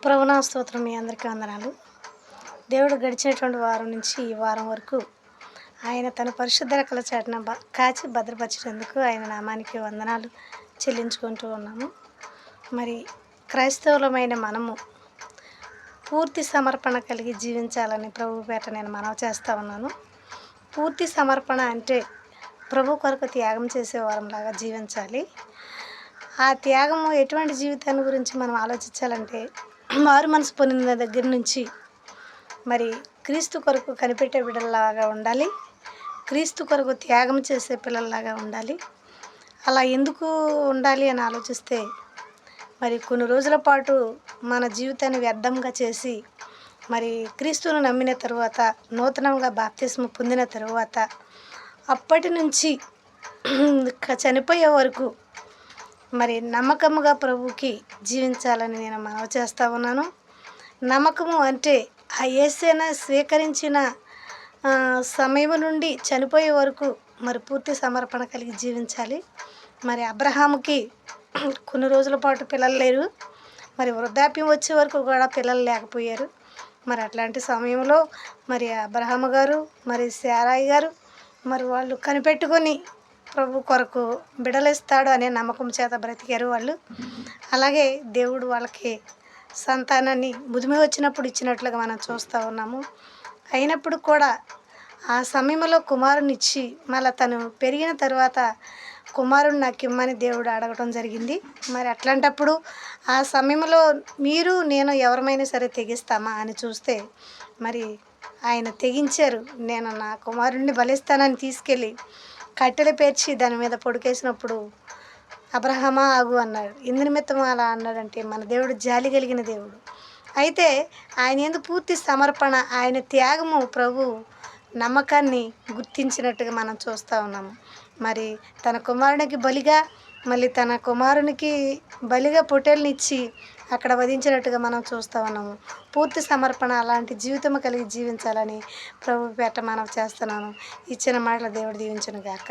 ప్రభునా స్తోత్రం. మీ అందరికీ వందనాలు. దేవుడు గడిచినటువంటి వారం నుంచి ఈ వారం వరకు ఆయన తన పరిశుద్ధ రెక్కల చాటున కాచి భద్రపరిచినందుకు ఆయన నామానికి వందనాలు చెల్లించుకుంటూ ఉన్నాము. మరి క్రైస్తవులమైన మనము పూర్తి సమర్పణ కలిగి జీవించాలని ప్రభు పేట నేను మనవి చేస్తూ ఉన్నాను. పూర్తి సమర్పణ అంటే ప్రభు కొరకు త్యాగం చేసే వారంలాగా జీవించాలి. ఆ త్యాగము ఎటువంటి జీవితాన్ని గురించి మనం ఆలోచించాలంటే, మారు మనసు పొందిన దగ్గర నుంచి మరి క్రీస్తు కొరకు కనిపెట్టే బిడ్డల్లాగా ఉండాలి. క్రీస్తు కొరకు త్యాగం చేసే పిల్లల్లాగా ఉండాలి. అలా ఎందుకు ఉండాలి అని ఆలోచిస్తే, మరి కొన్ని రోజుల పాటు మన జీవితాన్ని వ్యర్థంగా చేసి మరి క్రీస్తును నమ్మిన తరువాత, నూతనంగా బాప్తిస్మం పొందిన తరువాత అప్పటి నుంచి చనిపోయే వరకు మరి నమ్మకముగా ప్రభువుకి జీవించాలని నేను మనవి చేస్తూ ఉన్నాను. నమ్మకము అంటే ఆ యేసుని స్వీకరించిన సమయం నుండి చనిపోయే వరకు మరి పూర్తి సమర్పణ కలిగి జీవించాలి. మరి అబ్రహాముకి కొన్ని రోజుల పాటు పిల్లలు లేరు. మరి వృద్ధాప్యం వచ్చే వరకు కూడా పిల్లలు లేకపోయారు. మరి అట్లాంటి సమయంలో మరి అబ్రహాము గారు, మరి శారాయి గారు మరి వాళ్ళు కనిపెట్టుకొని ప్రభు కొరకు బిడలిస్తాడు అనే నమ్మకం చేత బ్రతికారు వాళ్ళు. అలాగే దేవుడు వాళ్ళకి సంతానాన్ని ముదిమి వచ్చినప్పుడు ఇచ్చినట్లుగా మనం చూస్తూ ఉన్నాము. అయినప్పుడు కూడా ఆ సమయంలో కుమారుని ఇచ్చి మళ్ళీ తను పెరిగిన తర్వాత కుమారుడు నాకు ఇమ్మని దేవుడు అడగటం జరిగింది. మరి అట్లాంటప్పుడు ఆ సమయంలో మీరు నేను ఎవరమైనా సరే తెగిస్తామా అని చూస్తే మరి ఆయన తెగించారు. నేను నా కుమారుడిని బలిస్తానని తీసుకెళ్ళి కట్టెలు పేర్చి దాని మీద పొడికేసినప్పుడు అబ్రహమా ఆగు అన్నాడు. ఇందు నిమిత్తం అలా అన్నాడంటే మన దేవుడు జాలి కలిగిన దేవుడు. అయితే ఆయన యందు పూర్తి సమర్పణ, ఆయన త్యాగము ప్రభు నమ్మకాన్ని గుర్తించినట్టుగా మనం చూస్తూ ఉన్నాము. మరి తన కుమారునికి బలిగా, మళ్ళీ తన కుమారునికి బలిగా పొట్టేళ్ళనిచ్చి అక్కడ వధించినట్టుగా మనం చూస్తూ ఉన్నాము. పూర్తి సమర్పణ అలాంటి జీవితం కలిగి జీవించాలని ప్రభు పేట మనవి చేస్తున్నాను. ఇచ్చిన మాటలు దేవుడు దీవించును గాక.